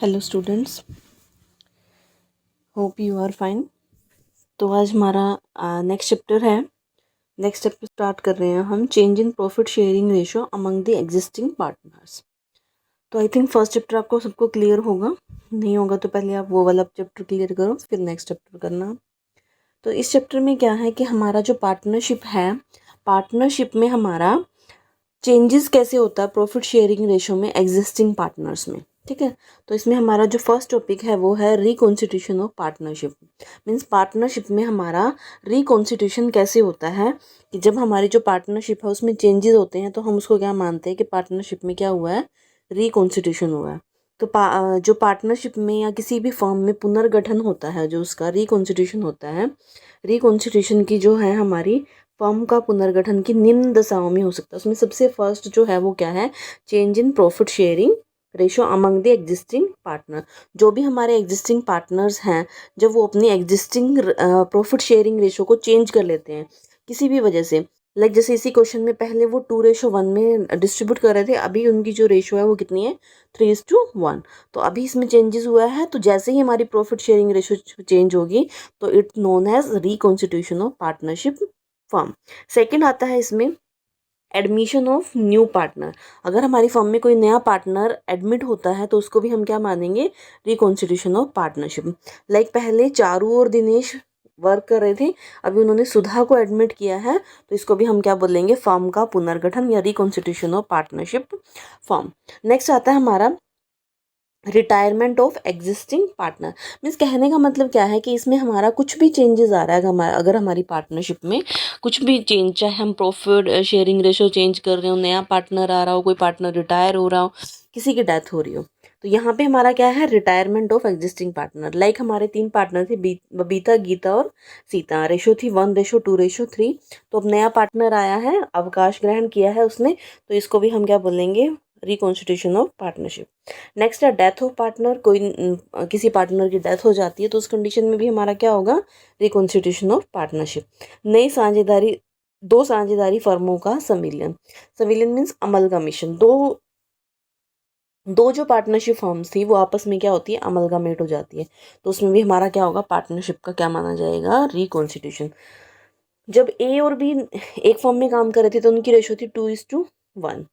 Hello students, hope you are fine. तो आज हमारा नेक्स्ट चैप्टर है। नेक्स्ट चैप्टर स्टार्ट कर रहे हैं हम, change in profit sharing ratio among the existing partners. तो आई थिंक फर्स्ट चैप्टर आपको सबको क्लियर होगा, नहीं होगा तो पहले आप वो वाला चैप्टर क्लियर करो, फिर नेक्स्ट चैप्टर करना। तो इस चैप्टर में क्या है कि हमारा जो पार्टनरशिप है, पार्टनरशिप में हमारा चेंजेस कैसे होता है प्रॉफिट शेयरिंग रेशो में एग्जिस्टिंग पार्टनर्स में। ठीक है, तो इसमें हमारा जो फर्स्ट टॉपिक है वो है reconstitution of partnership. Means partnership में हमारा रिकॉन्स्टिट्यूशन कैसे होता है कि जब हमारी जो पार्टनरशिप है उसमें चेंजेस होते हैं तो हम उसको क्या मानते हैं कि पार्टनरशिप में क्या हुआ है, रिकॉन्स्टिट्यूशन हुआ है। तो जो पार्टनरशिप में या किसी भी फर्म में पुनर्गठन होता है, जो उसका रिकॉन्स्टिट्यूशन होता है, रिकॉन्स्टिट्यूशन की जो है हमारी फर्म का पुनर्गठन की निम्न दशाओं में हो सकता है। उसमें सबसे फर्स्ट जो है वो क्या है, change in profit sharing ratio among the existing partner. जो भी हमारे एग्जिस्टिंग पार्टनर्स हैं, जब वो अपनी एग्जिस्टिंग प्रॉफिट शेयरिंग रेशो को चेंज कर लेते हैं किसी भी वजह से, लाइक जैसे इसी क्वेश्चन में पहले वो 2:1 में डिस्ट्रीब्यूट कर रहे थे, अभी उनकी जो रेशो है वो कितनी है, 3:1। तो अभी इसमें चेंजेस हुआ है, तो जैसे ही हमारी प्रॉफिट शेयरिंग रेशो चेंज होगी तो it known as reconstitution of partnership firm. Second आता है इसमें एडमिशन ऑफ न्यू पार्टनर। अगर हमारी फर्म में कोई नया पार्टनर एडमिट होता है तो उसको भी हम क्या मानेंगे, रिकॉन्स्टिट्यूशन ऑफ पार्टनरशिप। लाइक पहले चारू और दिनेश वर्क कर रहे थे, अभी उन्होंने सुधा को एडमिट किया है, तो इसको भी हम क्या बोलेंगे, फर्म का पुनर्गठन या reconstitution of partnership firm. Next आता है हमारा retirement of existing partner. Means कहने का मतलब क्या है कि इसमें हमारा कुछ भी चेंजेस आ रहा है, अगर हमारी पार्टनरशिप में कुछ भी चेंज, चाहे हम प्रॉफिट शेयरिंग रेशो चेंज कर रहे हो, नया पार्टनर आ रहा हो, कोई पार्टनर रिटायर हो रहा हो, किसी की डेथ हो रही हो, तो यहाँ पे हमारा क्या है, retirement of existing partner. Like हमारे 3 पार्टनर थे, बबीता, गीता और सीता। रेशो थी 1:2:3। तो अब नया पार्टनर आया है, अवकाश ग्रहण किया है उसने, तो इसको भी हम क्या बोलेंगे, रिकॉन्स्टिट्यूशन ऑफ पार्टनरशिप। नेक्स्ट है डेथ ऑफ पार्टनर। कोई किसी पार्टनर की डेथ हो जाती है तो उस कंडीशन में भी हमारा क्या होगा, रिकॉन्स्टिट्यूशन ऑफ पार्टनरशिप। नई साझेदारी, 2 साझेदारी फर्मों का सम्मिलन। सम्मिलन मीन्स अमलगमेशन। दो जो पार्टनरशिप फर्म्स थी वो आपस में क्या होती है, अमलगमेट हो जाती है, तो उसमें भी हमारा क्या होगा, पार्टनरशिप का क्या माना जाएगा, रिकॉन्स्टिट्यूशन। जब ए और बी एक फर्म में काम कर रहे थे तो उनकी रेशो थी 2:1।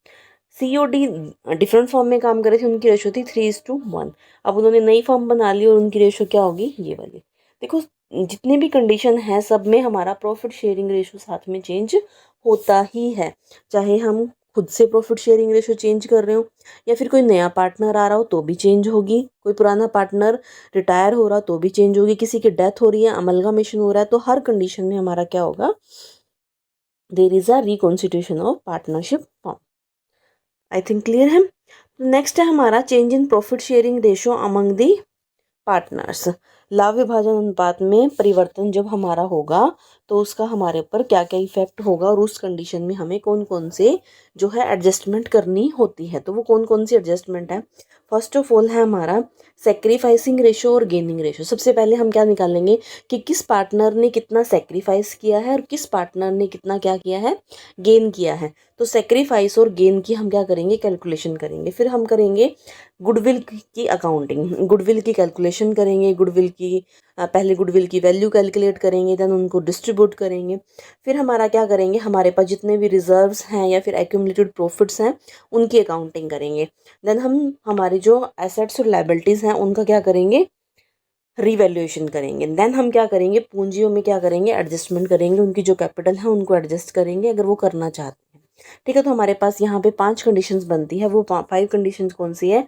सी और डी डिफरेंट फॉर्म में काम कर रहे थे, उनकी रेशो थी 3:1। अब उन्होंने नई फॉर्म बना ली और उनकी रेशो क्या होगी, ये वाली। देखो, जितने भी कंडीशन है सब में हमारा प्रॉफिट शेयरिंग रेशो साथ में चेंज होता ही है, चाहे हम खुद से प्रॉफिट शेयरिंग रेशो चेंज कर रहे हो या फिर कोई नया पार्टनर आ रहा हो तो भी चेंज होगी, कोई पुराना पार्टनर रिटायर हो रहा तो भी चेंज होगी, किसी की डेथ हो रही है, अमलगमेशन हो रहा है, तो हर कंडीशन में हमारा क्या होगा, there is a reconstitution of partnership form. I think clear है। नेक्स्ट है हमारा change in profit sharing ratio among the partners. लाभ विभाजन अनुपात में परिवर्तन जब हमारा होगा तो उसका हमारे ऊपर क्या क्या इफेक्ट होगा और उस कंडीशन में हमें कौन कौन से जो है एडजस्टमेंट करनी होती है, तो वो कौन कौन सी एडजस्टमेंट है। फर्स्ट ऑफ ऑल है हमारा सेक्रीफाइसिंग रेशो और गेनिंग रेशो। सबसे पहले हम क्या निकालेंगे कि किस पार्टनर ने कितना सेक्रीफाइस किया है और किस पार्टनर ने कितना क्या किया है, गेन किया है। तो सेक्रीफाइस और गेन की हम क्या करेंगे, कैलकुलेशन करेंगे। फिर हम करेंगे गुडविल की अकाउंटिंग, गुडविल की कैलकुलेशन करेंगे, गुडविल की पहले गुडविल की वैल्यू कैलकुलेट करेंगे, देन उनको डिस्ट्रीब्यूट करेंगे। फिर हमारा क्या करेंगे, हमारे पास जितने भी रिजर्व्स हैं या फिर एक्यूमुलेटेड प्रॉफिट्स हैं उनकी अकाउंटिंग करेंगे। देन हम हमारी जो एसेट्स और लायबिलिटीज़ हैं उनका क्या करेंगे, रिवैल्यूएशन करेंगे। देन हम क्या करेंगे, पूंजियों में क्या करेंगे, एडजस्टमेंट करेंगे, उनकी जो कैपिटल है उनको एडजस्ट करेंगे अगर वो करना चाहते हैं। ठीक है, तो हमारे पास यहाँ पे 5 कंडीशंस बनती है। वो 5 कंडीशंस कौन सी है,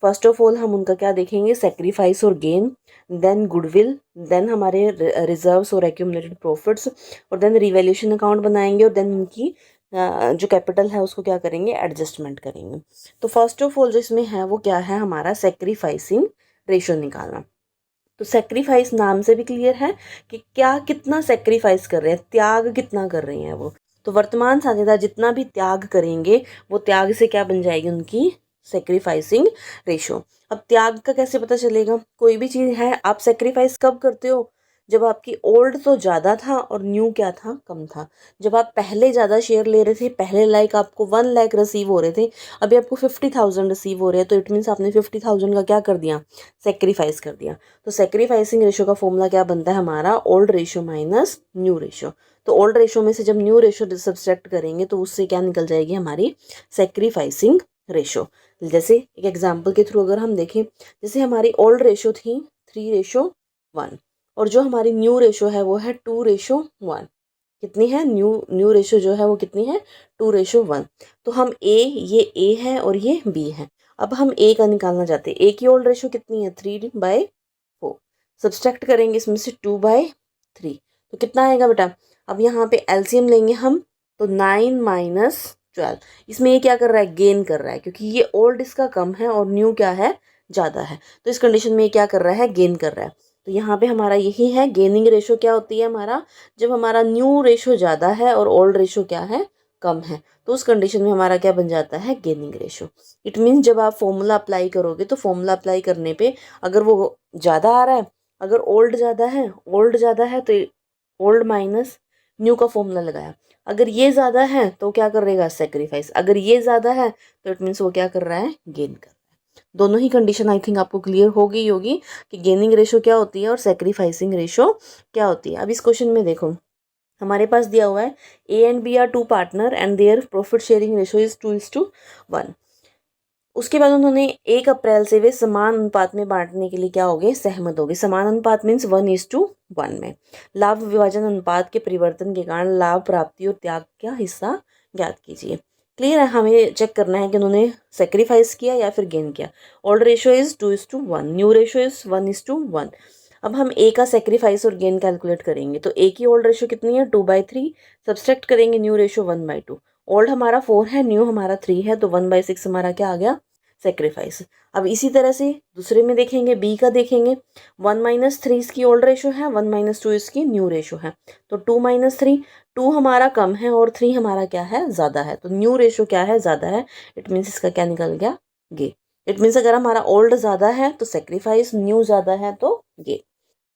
फर्स्ट ऑफ ऑल हम उनका क्या देखेंगे, सेक्रीफाइस और गेन, देन गुडविल, देन हमारे रिजर्व्स और एक्यूमुलेटेड प्रॉफिट्स, और देन रिवैल्यूएशन अकाउंट बनाएंगे, और देन उनकी जो कैपिटल है उसको क्या करेंगे, एडजस्टमेंट करेंगे। तो फर्स्ट ऑफ ऑल जो इसमें है वो क्या है, हमारा सेक्रीफाइसिंग रेशो निकालना। तो सेक्रीफाइस नाम से भी क्लियर है कि क्या कितना सेक्रीफाइस कर रहे हैं, त्याग कितना कर रहे हैं वो। तो वर्तमान साझेदार जितना भी त्याग करेंगे वो त्याग से क्या बन जाएगी, उनकी सेक्रीफाइसिंग रेशो। अब त्याग का कैसे पता चलेगा, कोई भी चीज़ है आप सेक्रीफाइस कब करते हो, जब आपकी ओल्ड तो ज़्यादा था और न्यू क्या था, कम था। जब आप पहले ज़्यादा शेयर ले रहे थे, पहले लाइक आपको 1 लाख रिसीव हो रहे थे, अभी आपको 50,000 रिसीव हो रहे हैं, तो इट मीन्स आपने 50,000 का क्या कर दिया, सेक्रीफाइस कर दिया। तो सेक्रीफाइसिंग रेशो का फॉर्मूला क्या बनता है हमारा, old ratio minus new ratio. तो ओल्ड रेशो में से जब न्यू रेशो सब्सट्रैक्ट करेंगे तो उससे क्या निकल जाएगी हमारी सेक्रीफाइसिंग रेशो। जैसे एक एग्जाम्पल के थ्रू अगर हम देखें, जैसे हमारी ओल्ड रेशो थी 3:1 और जो हमारी न्यू रेशो है वो है 2:1। कितनी है, न्यू रेशो जो है वो कितनी है, 2:1। तो हम ये ए है और ये बी है। अब हम ए का निकालना चाहते हैं। ए की ओल्ड रेशो कितनी है, 3/4। सब्सट्रैक्ट करेंगे इसमें से 2/3 तो कितना आएगा बेटा। अब यहाँ पे एलसीएम लेंगे हम, तो 9 - 12। इसमें ये क्या कर रहा है, गेन कर रहा है, क्योंकि ये ओल्ड इसका कम है और न्यू क्या है, ज़्यादा है। तो इस कंडीशन में ये क्या कर रहा है, गेन कर रहा है। तो यहाँ पे हमारा यही है, गेनिंग रेशो क्या होती है हमारा, जब हमारा न्यू रेशो ज़्यादा है और ओल्ड रेशो क्या है, कम है, तो उस कंडीशन में हमारा क्या बन जाता है, गेनिंग रेशो। इट मीन्स जब आप फॉर्मूला अप्लाई करोगे तो फॉर्मूला अप्लाई करने पे अगर वो ज़्यादा आ रहा है, अगर ओल्ड ज़्यादा है तो ओल्ड माइनस न्यू का फॉर्मूला लगाया। अगर ये ज़्यादा है तो क्या करेगा, सेक्रीफाइस। अगर ये ज़्यादा है तो इट मीन्स वो क्या कर रहा है, गेन कर रहा है। दोनों ही कंडीशन आई थिंक आपको क्लियर होगी कि गेनिंग रेशो क्या होती है और सेक्रीफाइसिंग रेशो क्या होती है। अब इस क्वेश्चन में देखो, हमारे पास दिया हुआ है A and B are 2 partner and their profit sharing ratio is 2:1। उसके बाद उन्होंने 1 अप्रैल से वे समान अनुपात में बांटने के लिए क्या हो गए, सहमत हो गए। समान अनुपात मीन्स 1:1 में। लाभ विभाजन अनुपात के परिवर्तन के कारण लाभ प्राप्ति और त्याग का हिस्सा ज्ञात कीजिए। क्लियर है, हमें चेक करना है कि उन्होंने सेक्रीफाइस किया या फिर गेन किया। Old ratio is 2:1, new ratio is 1:1। अब हम ए का सेक्रीफाइस और गेन कैलकुलेट करेंगे, तो ए की ओल्ड रेशो कितनी है, 2/3। सब्सट्रैक्ट करेंगे न्यू रेशो 1/2। ओल्ड हमारा 4 है, न्यू हमारा 3 है, तो 1/6 हमारा क्या आ गया, सेक्रीफाइस। अब इसी तरह से दूसरे में देखेंगे, बी का देखेंगे। 1 - 3 इसकी ओल्ड रेशो है, 1 - 2 इसकी न्यू रेशो है, तो 2 - 3। 2 हमारा कम है और 3 हमारा क्या है, ज़्यादा है, तो न्यू रेशो क्या है, ज़्यादा है। इट मीन्स इसका क्या निकल गया, गे। इट मीन्स अगर हमारा ओल्ड ज़्यादा है तो सेक्रीफाइस, न्यू ज़्यादा है तो गे।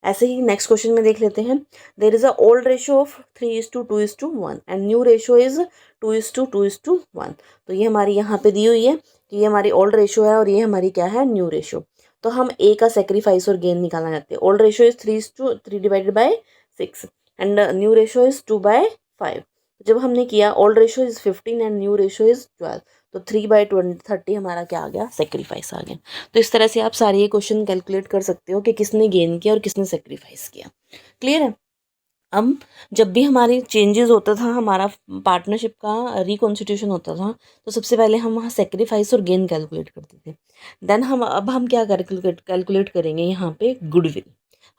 ऐसे ही नेक्स्ट क्वेश्चन में देख लेते हैं। There is a old ratio of 3:2:1 and new ratio is 2:2:1। तो ये हमारी यहाँ पे दी हुई है कि ये हमारी ओल्ड रेशो है और ये हमारी क्या है, न्यू रेशो। तो हम ए का सेक्रीफाइस और गेन निकालना चाहते हैं। Old ratio is 3:3/6 and new ratio is 2/5। जब हमने किया, old ratio is 15 and new ratio is 12, तो 3/30 हमारा क्या आ गया, सेक्रीफाइस आ गया। तो इस तरह से आप सारे ये क्वेश्चन कैलकुलेट कर सकते हो कि किसने गेन किया और किसने सेक्रीफाइस किया। क्लियर है। अब जब भी हमारी चेंजेस होता था, हमारा पार्टनरशिप का रिकॉन्स्टिट्यूशन होता था, तो सबसे पहले हम वहाँ सेक्रीफाइस और गेन कैलकुलेट करते थे। देन अब हम क्या कैलकुलेट करेंगे यहाँ पे, गुडविल।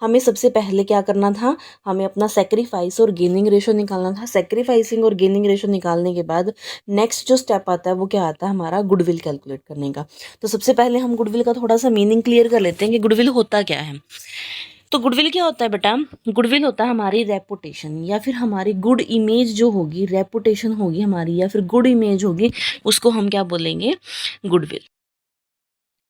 हमें सबसे पहले क्या करना था, हमें अपना सेक्रीफाइस और गेनिंग रेशो निकालना था। सेक्रीफाइसिंग और गेनिंग रेशो निकालने के बाद नेक्स्ट जो स्टेप आता है वो क्या आता है, हमारा गुडविल कैलकुलेट करने का। तो सबसे पहले हम गुडविल का थोड़ा सा मीनिंग क्लियर कर लेते हैं कि गुडविल होता क्या है। तो गुडविल क्या होता है बेटा, गुडविल होता है हमारी रेपुटेशन या फिर हमारी गुड इमेज जो होगी, रेपुटेशन होगी हमारी या फिर गुड इमेज होगी, उसको हम क्या बोलेंगे, गुडविल।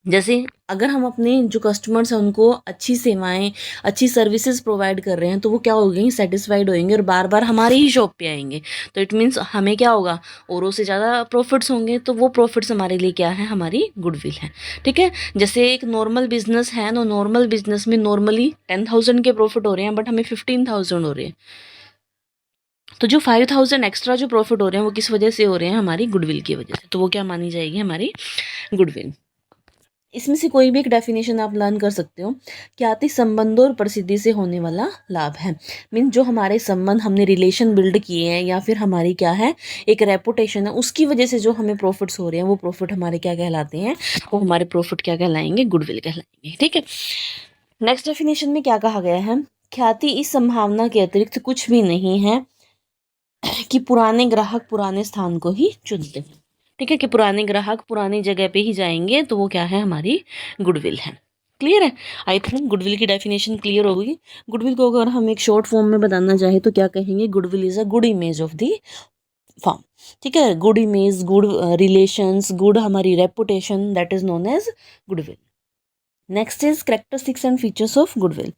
जैसे अगर हम अपने जो कस्टमर्स हैं उनको अच्छी सेवाएं, अच्छी सर्विसेज प्रोवाइड कर रहे हैं, तो वो क्या हो गए, सेटिस्फाइड होंगे और बार बार हमारी ही शॉप पे आएंगे। तो इट मीन्स हमें क्या होगा, औरों से ज़्यादा प्रॉफिट्स होंगे, तो वो प्रॉफिट्स हमारे लिए क्या है, हमारी गुडविल है। ठीक है। जैसे एक नॉर्मल बिजनेस है, तो नॉर्मल बिजनेस में नॉर्मली 10,000 के प्रॉफिट हो रहे हैं, बट हमें 15,000 हो रहे हैं। तो जो 5,000 एक्स्ट्रा जो प्रॉफिट हो रहे हैं वो किस वजह से हो रहे हैं, हमारी गुडविल की वजह से। तो वो क्या मानी जाएगी, हमारी गुडविल। इसमें से कोई भी एक डेफिनेशन आप लर्न कर सकते हो। ख्याति संबंधों और प्रसिद्धि से होने वाला लाभ है। मीन जो हमारे संबंध, हमने रिलेशन बिल्ड किए हैं या फिर हमारी क्या है, एक रेपुटेशन है, उसकी वजह से जो हमें प्रॉफिट्स हो रहे हैं वो प्रॉफिट हमारे क्या कहलाते हैं, वो हमारे प्रॉफिट क्या कहलाएंगे, गुडविल कहलाएंगे। ठीक है। नेक्स्ट डेफिनेशन में क्या कहा गया है, ख्याति इस संभावना के अतिरिक्त कुछ भी नहीं है कि पुराने ग्राहक पुराने स्थान को ही चुनते हैं। ठीक है, कि पुराने ग्राहक पुरानी जगह पे ही जाएंगे, तो वो क्या है, हमारी गुडविल है। क्लियर है। आई थिंक गुडविल की डेफिनेशन क्लियर होगी। गुडविल को अगर हम एक शॉर्ट फॉर्म में बताना चाहें तो क्या कहेंगे, goodwill is a good image of the firm. ठीक है, good image, good relations, good हमारी reputation, that is known as goodwill. Next is characteristics and features of goodwill.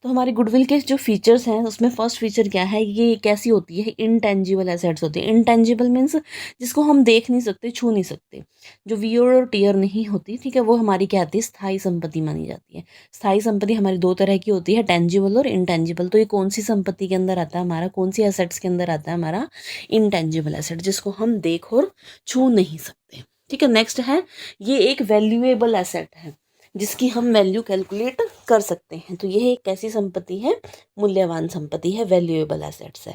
तो हमारी गुडविल के जो फीचर्स हैं उसमें फर्स्ट फीचर क्या है, ये कैसी होती है, इनटेंजिबल एसेट्स होती है। इनटेंजिबल मीन्स जिसको हम देख नहीं सकते, छू नहीं सकते, जो वियर और टीयर नहीं होती, ठीक है, वो हमारी क्या आती है, स्थायी संपत्ति मानी जाती है। स्थायी संपत्ति हमारी दो तरह की होती है, टेंजिबल और इनटेंजिबल। तो ये कौन सी संपत्ति के अंदर आता है हमारा, कौन सी एसेट्स के अंदर आता है हमारा, इनटेंजिबल एसेट, जिसको हम देख और छू नहीं सकते, ठीक है। नेक्स्ट है, ये एक वैल्यूएबल एसेट है जिसकी हम वैल्यू कैलकुलेट कर सकते हैं। तो यह एक कैसी संपत्ति है, मूल्यवान संपत्ति है, वैल्यूएबल एसेट्स है।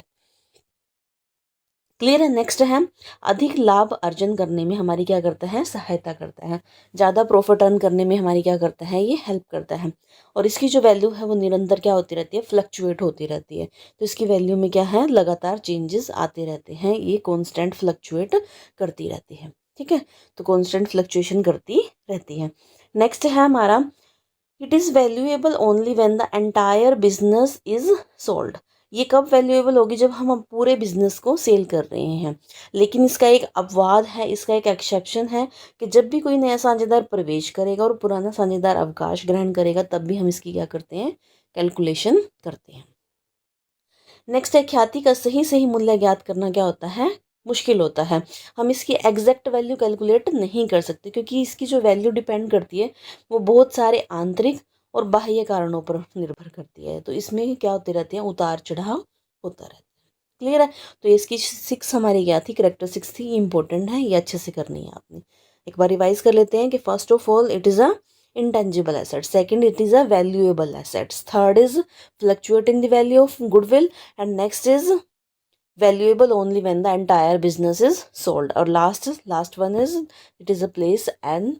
क्लियर है। नेक्स्ट है, अधिक लाभ अर्जन करने में हमारी क्या करता है, सहायता करता है। ज़्यादा प्रॉफिट अर्न करने में हमारी क्या करता है, ये हेल्प करता है। और इसकी जो वैल्यू है वो निरंतर क्या होती रहती है, फ्लक्चुएट होती रहती है। तो इसकी वैल्यू में क्या है, लगातार चेंजेस आते रहते हैं, ये कॉन्स्टेंट फ्लक्चुएट करती रहती है, ठीक है। तो कॉन्स्टेंट फ्लक्चुएशन करती रहती है। नेक्स्ट है हमारा, it is valuable only when the entire business is sold. ये कब वैल्यूएबल होगी, जब हम पूरे बिजनेस को सेल कर रहे हैं। लेकिन इसका एक अपवाद है, इसका एक एक्सेप्शन है कि जब भी कोई नया साझेदार प्रवेश करेगा और पुराना साझेदार अवकाश ग्रहण करेगा, तब भी हम इसकी क्या करते हैं, कैलकुलेशन करते हैं। नेक्स्ट है, ख्याति का सही सही मूल्य ज्ञात करना क्या होता है, मुश्किल होता है। हम इसकी एग्जैक्ट वैल्यू कैलकुलेट नहीं कर सकते, क्योंकि इसकी जो वैल्यू डिपेंड करती है वो बहुत सारे आंतरिक और बाह्य कारणों पर निर्भर करती है। तो इसमें क्या होते रहते हैं, उतार चढ़ाव होता रहता है। क्लियर है। तो इसकी 6 हमारी क्या थी, करेक्टरिस्टिक्स थी, इंपॉर्टेंट है, ये अच्छे से करनी है आपने। एक बार रिवाइज कर लेते हैं कि first of all it is a intangible asset, second it is a valuable assets, third is fluctuating the value of goodwill, and next is valuable only when the entire business is sold, और last one is it is a place an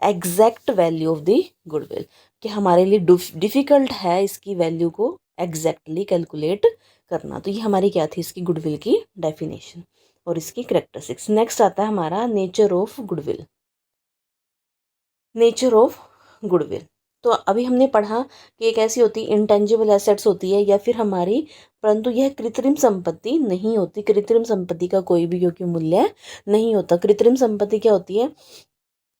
exact value of the goodwill, कि हमारे लिए difficult है इसकी value को exactly calculate करना। तो ये हमारी क्या थी, इसकी गुडविल की डेफिनेशन और इसकी करेक्टरिस्टिक्स। नेक्स्ट आता है हमारा nature of goodwill. Nature of goodwill, तो अभी हमने पढ़ा कि एक ऐसी होती इंटेंजिबल एसेट्स होती है या फिर हमारी, परंतु यह कृत्रिम संपत्ति नहीं होती। कृत्रिम संपत्ति का कोई भी योग्य मूल्य नहीं होता। कृत्रिम संपत्ति क्या होती है,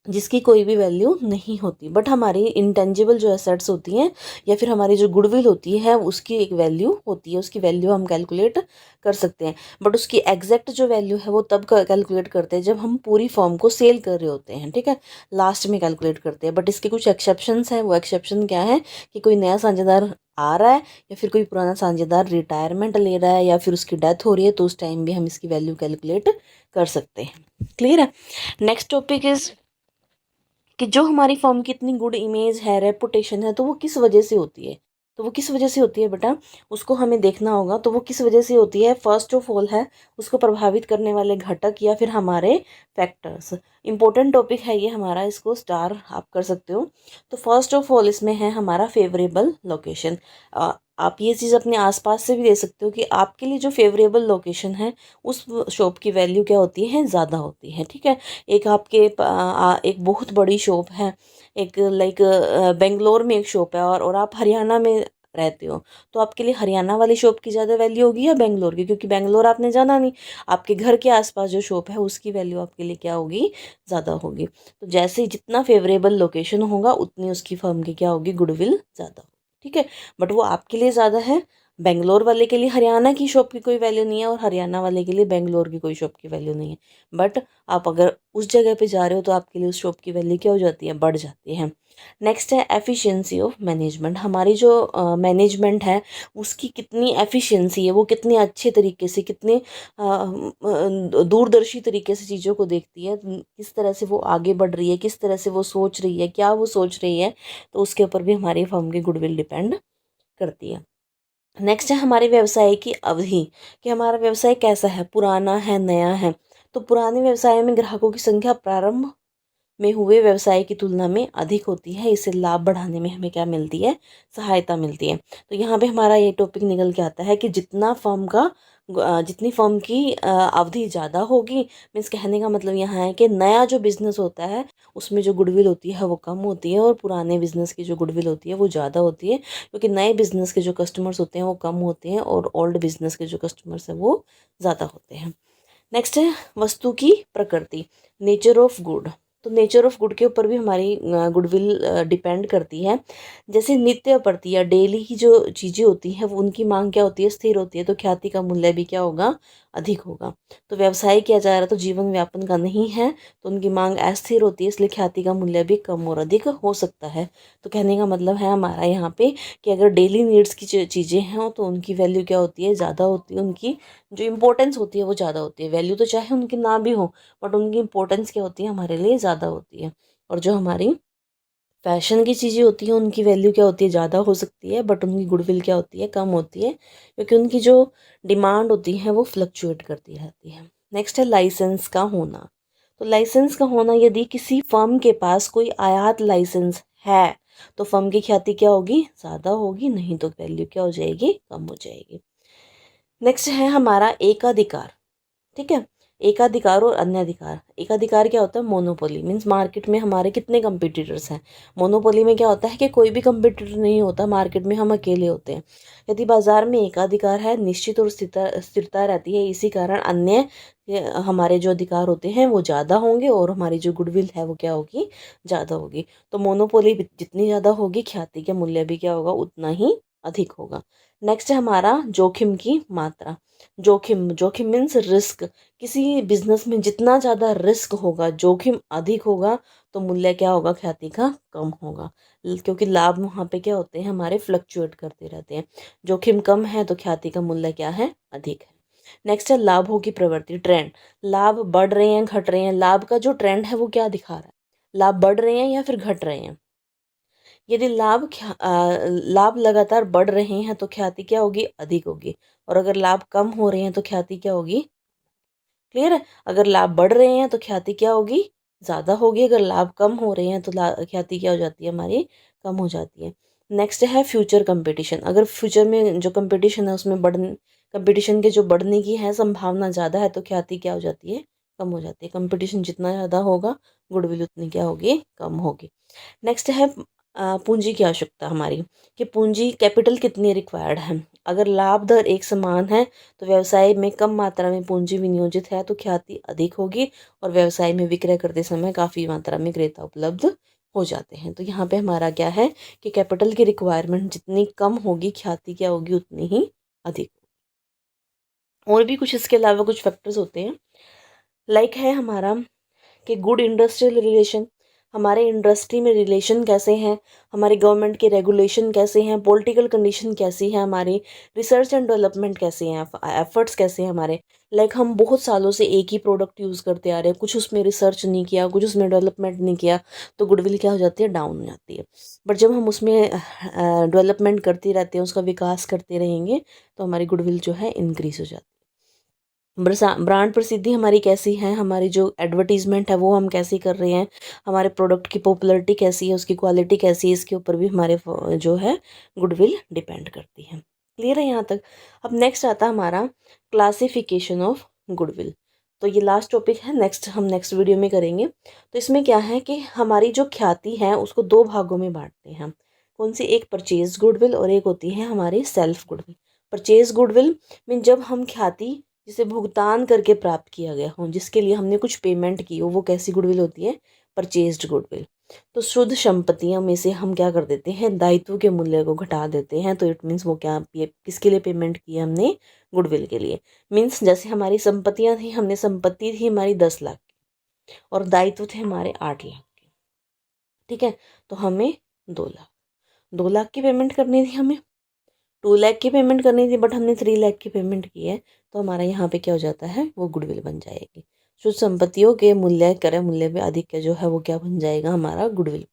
जिसकी कोई भी वैल्यू नहीं होती। बट हमारी इंटेंजिबल जो एसेट्स होती हैं या फिर हमारी जो गुडविल होती है उसकी एक वैल्यू होती है, उसकी वैल्यू हम कैलकुलेट कर सकते हैं। बट उसकी एग्जैक्ट जो वैल्यू है वो तब कैलकुलेट करते हैं जब हम पूरी फॉर्म को सेल कर रहे होते हैं, ठीक है, लास्ट में कैलकुलेट करते हैं। बट इसके कुछ एक्सेप्शंस हैं। वो एक्सेप्शन क्या है कि कोई नया साझेदार आ रहा है या फिर कोई पुराना साझेदार रिटायरमेंट ले रहा है या फिर उसकी डेथ हो रही है, तो उस टाइम भी हम इसकी वैल्यू कैलकुलेट कर सकते हैं। क्लियर है। नेक्स्ट टॉपिक इज कि जो हमारी फर्म की इतनी गुड इमेज है, रेपुटेशन है, तो वो किस वजह से होती है। तो वो किस वजह से होती है बेटा, उसको हमें देखना होगा। तो वो किस वजह से होती है, फर्स्ट ऑफ ऑल है उसको प्रभावित करने वाले घटक या फिर हमारे फैक्टर्स। इंपॉर्टेंट टॉपिक है ये हमारा, इसको स्टार आप कर सकते हो। तो फर्स्ट ऑफ ऑल इसमें है हमारा फेवरेबल लोकेशन। आप ये चीज़ अपने आसपास से भी दे सकते हो कि आपके लिए जो फेवरेबल लोकेशन है उस शॉप की वैल्यू क्या होती है, ज़्यादा होती है, ठीक है। एक आपके एक बहुत बड़ी शॉप है, एक लाइक बेंगलोर में एक शॉप है और आप हरियाणा में रहते हो, तो आपके लिए हरियाणा वाली शॉप की ज़्यादा वैल्यू होगी या बेंगलोर की, क्योंकि बेंगलोर आपने जाना नहीं। आपके घर के आसपास जो शॉप है उसकी वैल्यू आपके लिए क्या होगी, ज़्यादा होगी। तो जैसे जितना फेवरेबल लोकेशन होगा उतनी उसकी फर्म की क्या होगी, गुडविल ज़्यादा होगी, ठीक है। बट वो आपके लिए ज़्यादा है, बेंगलोर वाले के लिए हरियाणा की शॉप की कोई वैल्यू नहीं है और हरियाणा वाले के लिए बेंगलोर की कोई शॉप की वैल्यू नहीं है। बट आप अगर उस जगह पे जा रहे हो तो आपके लिए उस शॉप की वैल्यू क्या हो जाती है, बढ़ जाती है। नेक्स्ट है एफिशिएंसी ऑफ मैनेजमेंट। हमारी जो मैनेजमेंट है उसकी कितनी एफिशिएंसी है, वो कितने अच्छे तरीके से, कितने दूरदर्शी तरीके से चीज़ों को देखती है, किस तरह से वो आगे बढ़ रही है, किस तरह से वो सोच रही है, क्या वो सोच रही है, तो उसके ऊपर भी हमारी फर्म की गुडविल डिपेंड करती है। नेक्स्ट है हमारे व्यवसाय की अवधि, कि हमारा व्यवसाय कैसा है, पुराना है, नया है। तो पुराने व्यवसाय में ग्राहकों की संख्या प्रारंभ में हुए व्यवसाय की तुलना में अधिक होती है। इससे लाभ बढ़ाने में हमें क्या मिलती है, सहायता मिलती है। तो यहाँ पे हमारा ये टॉपिक निकल के आता है कि जितनी फर्म की अवधि ज़्यादा होगी, मीन्स कहने का मतलब यहाँ है कि नया जो बिज़नेस होता है उसमें जो गुडविल होती है वो कम होती है और पुराने बिज़नेस की जो गुडविल होती है वो ज़्यादा होती है, क्योंकि नए बिज़नेस के जो कस्टमर्स होते हैं वो कम होते हैं और ओल्ड बिज़नेस के जो कस्टमर्स हैं वो ज़्यादा होते हैं। नेक्स्ट है वस्तु की प्रकृति, नेचर ऑफ गुड। तो नेचर ऑफ गुड के ऊपर भी हमारी गुडविल डिपेंड करती है। जैसे नित्य प्रति या डेली की जो चीज़ें होती हैं वो उनकी मांग क्या होती है, स्थिर होती है, तो ख्याति का मूल्य भी क्या होगा, अधिक होगा। तो व्यवसाय किया जा रहा है तो जीवन व्यापन का नहीं है, तो उनकी मांग अस्थिर होती है, इसलिए ख्याति का मूल्य भी कम और अधिक हो सकता है। तो कहने का मतलब है हमारा यहाँ पे कि अगर डेली नीड्स की चीज़ें हैं तो उनकी वैल्यू क्या होती है, ज़्यादा होती है, उनकी जो इम्पोर्टेंस होती है वो ज़्यादा होती है। वैल्यू तो चाहे उनकी ना भी हो, बट उनकी इम्पोर्टेंस क्या होती है, हमारे लिए ज़्यादा होती है। और जो हमारी फैशन की चीज़ें होती हैं उनकी वैल्यू क्या होती है, ज़्यादा हो सकती है, बट उनकी गुडविल क्या होती है, कम होती है, क्योंकि उनकी जो डिमांड होती है वो फ्लक्चुएट करती रहती है। नेक्स्ट है लाइसेंस का होना। तो लाइसेंस का होना, यदि किसी फर्म के पास कोई आयात लाइसेंस है तो फर्म की ख्याति क्या होगी, ज़्यादा होगी, नहीं तो वैल्यू क्या हो जाएगी, कम हो जाएगी। नेक्स्ट है हमारा एकाधिकार। ठीक है, एकाधिकार और अन्य अधिकार। एकाधिकार क्या होता है, मोनोपोली, मीन्स मार्केट में हमारे कितने कंपटीटर्स हैं। मोनोपोली में क्या होता है कि कोई भी कंपटीटर नहीं होता, मार्केट में हम अकेले होते हैं। यदि बाजार में एकाधिकार है, निश्चित और स्थिरता रहती है, इसी कारण अन्य हमारे जो अधिकार होते हैं वो ज़्यादा होंगे और हमारी जो गुडविल है वो क्या होगी, ज़्यादा होगी। तो मोनोपोली जितनी ज़्यादा होगी, ख्याति का मूल्य भी क्या होगा, उतना ही अधिक होगा। नेक्स्ट है हमारा जोखिम की मात्रा। जोखिम, जोखिम मीन्स रिस्क। किसी बिजनेस में जितना ज़्यादा रिस्क होगा, जोखिम अधिक होगा, तो मूल्य क्या होगा, ख्याति का कम होगा, क्योंकि लाभ वहाँ पे क्या होते हैं, हमारे फ्लक्चुएट करते रहते हैं। जोखिम कम है तो ख्याति का मूल्य क्या है, अधिक है। नेक्स्ट है लाभों की प्रवृत्ति, ट्रेंड। लाभ बढ़ रहे हैं, घट रहे हैं, लाभ का जो ट्रेंड है वो क्या दिखा रहा है, लाभ बढ़ रहे हैं या फिर घट रहे हैं। यदि लाभ लगातार बढ़ रहे हैं तो ख्याति क्या होगी, अधिक होगी, और अगर लाभ कम हो रहे हैं तो ख्याति क्या होगी, क्लियर है। अगर लाभ बढ़ रहे हैं तो ख्याति क्या होगी, ज़्यादा होगी, अगर लाभ कम हो रहे हैं तो ख्याति क्या हो जाती है, हमारी कम हो जाती है। नेक्स्ट है फ्यूचर कंपटीशन। अगर फ्यूचर में जो कंपटीशन है उसमें कंपटीशन के जो बढ़ने की है संभावना ज़्यादा है तो ख्याति क्या हो जाती है, कम हो जाती है। कंपटीशन जितना ज़्यादा होगा, गुडविल उतनी क्या होगी, कम होगी। नेक्स्ट है पूंजी की आवश्यकता हमारी, कि पूंजी कैपिटल कितनी रिक्वायर्ड है। अगर लाभ दर एक समान है तो व्यवसाय में कम मात्रा में पूंजी विनियोजित है तो ख्याति अधिक होगी, और व्यवसाय में विक्रय करते समय काफ़ी मात्रा में क्रेता उपलब्ध हो जाते हैं। तो यहाँ पे हमारा क्या है कि कैपिटल की रिक्वायरमेंट जितनी कम होगी, ख्याति क्या होगी, उतनी ही अधिक। और भी कुछ इसके अलावा कुछ फैक्टर्स होते हैं, लाइक है हमारा कि गुड इंडस्ट्रियल रिलेशन, हमारे इंडस्ट्री में रिलेशन कैसे हैं, हमारे गवर्नमेंट के रेगुलेशन कैसे हैं, पॉलिटिकल कंडीशन कैसी है, हमारी रिसर्च एंड डेवलपमेंट कैसे हैं, एफर्ट्स कैसे हैं हमारे। लाइक हम बहुत सालों से एक ही प्रोडक्ट यूज़ करते आ रहे हैं, कुछ उसमें रिसर्च नहीं किया, कुछ उसमें डेवलपमेंट नहीं किया, तो गुडविल क्या हो जाती है, डाउन हो जाती है। बट जब हम उसमें डेवलपमेंट करते रहते हैं, उसका विकास करते रहेंगे, तो हमारी गुडविल जो है इंक्रीज हो जाती है। ब्रांड प्रसिद्धि हमारी कैसी है, हमारी जो एडवर्टीजमेंट है वो हम कैसी कर रहे हैं, हमारे प्रोडक्ट की पॉपुलैरिटी कैसी है, उसकी क्वालिटी कैसी है, इसके ऊपर भी हमारे जो है गुडविल डिपेंड करती है। क्लियर है यहाँ तक। अब नेक्स्ट आता है हमारा क्लासिफिकेशन ऑफ गुडविल। तो ये लास्ट टॉपिक है, नेक्स्ट हम नेक्स्ट वीडियो में करेंगे। तो इसमें क्या है कि हमारी जो ख्याति है उसको दो भागों में बांटते हैं हम। कौन सी, एक परचेज गुडविल और एक होती है हमारी self goodwill. Purchase goodwill mean जब हम ख्याति जिसे भुगतान करके प्राप्त किया गया हो, जिसके लिए हमने कुछ पेमेंट की हो, वो कैसी गुडविल होती है, परचेज्ड गुडविल। तो शुद्ध संपत्तियों में से हम क्या कर देते हैं, दायित्व के मूल्य को घटा देते हैं, तो इट मीन्स वो क्या, किसके लिए पेमेंट की है हमने, गुडविल के लिए। मीन्स जैसे हमारी संपत्तियां थी, हमने संपत्ति थी हमारी 10 लाख की और दायित्व थे हमारे 8 लाख के, ठीक है। तो हमें 2 लाख, 2 लाख की पेमेंट करनी थी, हमें 2 लाख की पेमेंट करनी थी, बट हमने 3 लाख की पेमेंट की है, तो हमारा यहाँ पे क्या हो जाता है, वो गुडविल बन जाएगी। शुद्ध संपत्तियों के मूल्य क्रय मूल्य में अधिक का जो है वो क्या बन जाएगा, हमारा गुडविल।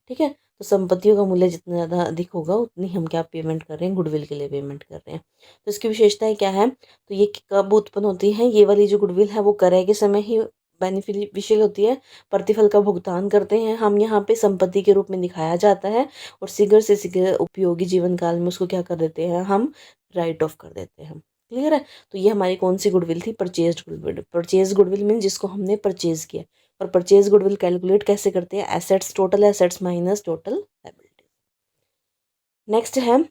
ठीक है, तो संपत्तियों का मूल्य जितना ज़्यादा अधिक होगा उतनी हम क्या पेमेंट कर रहे हैं, गुडविल के लिए पेमेंट कर रहे हैं। तो इसकी विशेषताएं क्या है, तो ये कब उत्पन्न होती है, ये वाली जो गुडविल है वो क्रय के समय ही बेनिफिशियल होती है, प्रतिफल का भुगतान करते हैं हम, यहाँ पे संपत्ति के रूप में दिखाया जाता है, और शीघ्र से शीघ्र उपयोगी जीवन काल में उसको क्या कर देते हैं, हम राइट ऑफ कर देते हैं। क्लियर है। तो ये हमारी कौन सी गुडविल थी, purchase goodwill. Purchase goodwill mean जिसको हमने परचेज किया। और परचेज गुडविल कैलकुलेट कैसे करते हैं, assets, total assets minus total liability. Next है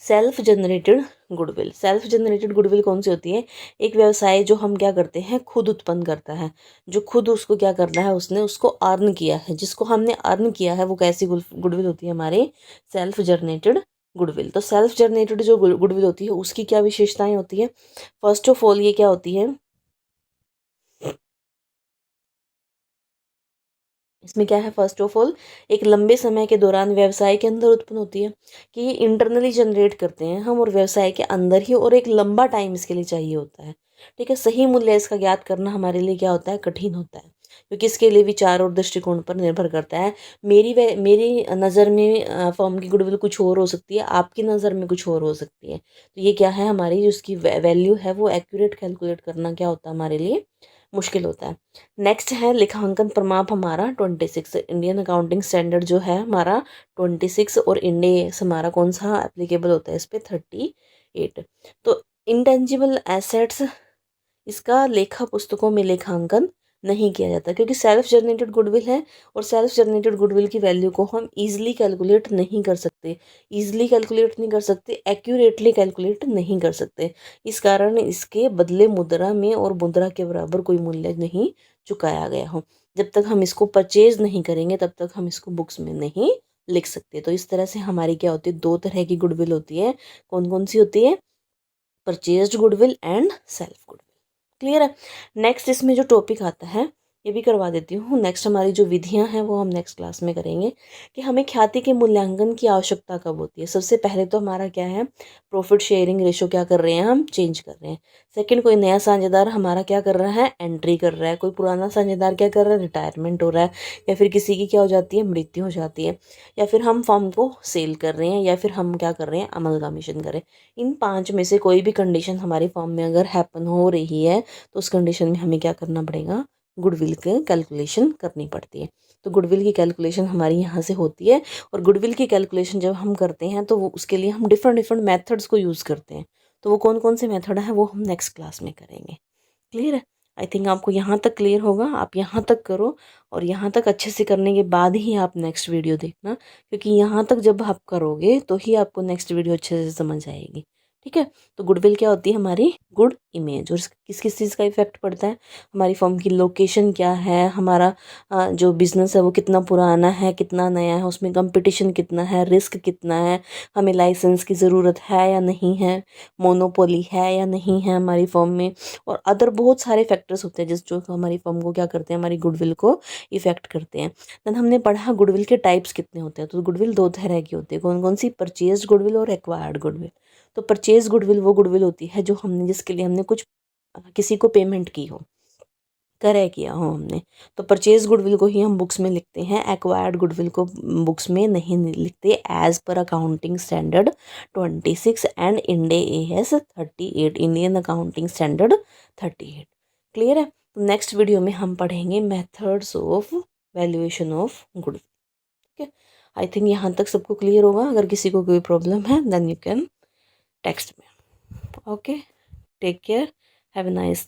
self generated goodwill. Self generated goodwill कौन सी होती है? एक व्यवसाय जो हम क्या करते हैं, खुद उत्पन्न करता है, जो खुद उसको क्या करता है, उसने उसको अर्न किया है, जिसको हमने अर्न किया है, वो कैसी गुडविल होती है हमारे? Self generated goodwill. तो सेल्फ जनरेटेड जो गुडविल होती है उसकी क्या विशेषताएं होती है? फर्स्ट ऑफ ऑल ये क्या होती है, इसमें क्या है, फर्स्ट ऑफ ऑल एक लंबे समय के दौरान व्यवसाय के अंदर उत्पन्न होती है, कि ये इंटरनली जनरेट करते हैं हम और व्यवसाय के अंदर ही, और एक लंबा टाइम इसके लिए चाहिए होता है। ठीक है, सही मूल्य इसका ज्ञात करना हमारे लिए क्या होता है, कठिन होता है, क्योंकि इसके लिए विचार और दृष्टिकोण पर निर्भर करता है। मेरी नज़र में फर्म की गुडविल कुछ और हो सकती है, आपकी नज़र में कुछ और हो सकती है। तो ये क्या है, हमारी जो उसकी वैल्यू है वो एक्यूरेट कैलकुलेट करना क्या होता है, हमारे लिए मुश्किल होता है। नेक्स्ट है लेखांकन प्रमाप हमारा 26। इंडियन अकाउंटिंग स्टैंडर्ड जो है हमारा 26, और इंडेस हमारा कौन सा एप्लीकेबल होता है इस पर, 38। तो इंटेंजिबल एसेट्स, इसका लेखा पुस्तकों में लेखांकन नहीं किया जाता, क्योंकि सेल्फ जनरेटेड गुडविल है, और सेल्फ जनरेटेड गुडविल की वैल्यू को हम इजीली कैलकुलेट नहीं कर सकते, एक्यूरेटली कैलकुलेट नहीं कर सकते। इस कारण इसके बदले मुद्रा में और मुद्रा के बराबर कोई मूल्य नहीं चुकाया गया हो। जब तक हम इसको परचेज नहीं करेंगे तब तक हम इसको बुक्स में नहीं लिख सकते। तो इस तरह से हमारी क्या होती है, दो तरह की गुडविल होती है। कौन कौन सी होती है? Purchased goodwill and self goodwill. Clear है? नेक्स्ट इसमें जो टॉपिक आता है ये भी करवा देती हूँ। नेक्स्ट हमारी जो विधियाँ हैं वो हम नेक्स्ट क्लास में करेंगे, कि हमें ख्याति के मूल्यांकन की आवश्यकता कब होती है। सबसे पहले तो हमारा क्या है, प्रॉफिट शेयरिंग रेशो क्या कर रहे हैं, हम चेंज कर रहे हैं। सेकंड, कोई नया साझेदार हमारा क्या कर रहा है, एंट्री कर रहा है। कोई पुराना साझेदार क्या कर रहा है, रिटायरमेंट हो रहा है, या फिर किसी की क्या हो जाती है, मृत्यु हो जाती है, या फिर हम फर्म को सेल कर रहे हैं, या फिर हम क्या कर रहे हैं, अमलगामिशन कर रहे हैं। इन पांच में से कोई भी कंडीशन हमारी फर्म में अगर हैपन हो रही है तो उस कंडीशन में हमें क्या करना पड़ेगा, गुडविल की कैलकुलेशन करनी पड़ती है। तो गुडविल की कैलकुलेशन हमारी यहाँ से होती है, और गुडविल की कैलकुलेशन जब हम करते हैं तो वो उसके लिए हम डिफरेंट डिफरेंट मेथड्स को यूज़ करते हैं। तो वो कौन कौन से मेथड है वो हम नेक्स्ट क्लास में करेंगे। क्लियर है? आई थिंक आपको यहाँ तक क्लियर होगा। आप यहाँ तक करो, और यहाँ तक अच्छे से करने के बाद ही आप नेक्स्ट वीडियो देखना, क्योंकि यहाँ तक जब आप करोगे तो ही आपको नेक्स्ट वीडियो अच्छे से समझ आएगी। ठीक है? तो गुडविल क्या होती है, हमारी गुड इमेज। और किस किस चीज़ का इफेक्ट पड़ता है, हमारी फर्म की लोकेशन क्या है, हमारा जो बिजनेस है वो कितना पुराना है, कितना नया है, उसमें कंपटीशन कितना है, रिस्क कितना है, हमें लाइसेंस की ज़रूरत है या नहीं है, मोनोपोली है या नहीं है हमारी फर्म में, और अदर बहुत सारे फैक्टर्स होते हैं जिस जो हमारी फर्म को क्या करते हैं, हमारी गुडविल को इफेक्ट करते हैं। देन हमने पढ़ा गुडविल के टाइप्स कितने होते हैं। तो गुडविल दो तरह की होती है। कौन कौन सी? परचेज गुडविल और एक्वायर्ड गुडविल। तो परचेज गुडविल वो गुडविल होती है जो हमने, जिसके लिए हमने कुछ किसी को पेमेंट की हो, क्रय किया हो हमने, तो परचेज गुडविल को ही हम बुक्स में लिखते हैं। एक्वायर्ड गुडविल को बुक्स में नहीं लिखते, as per accounting standard 26 and Ind AS 38, Indian accounting standard 38। Clear है? तो नेक्स्ट वीडियो में हम पढ़ेंगे methods of valuation of goodwill. ठीक है? आई थिंक यहाँ तक सबको क्लियर होगा। अगर किसी को कोई प्रॉब्लम है देन यू कैन टेक्स्ट में। Okay, take care, have a nice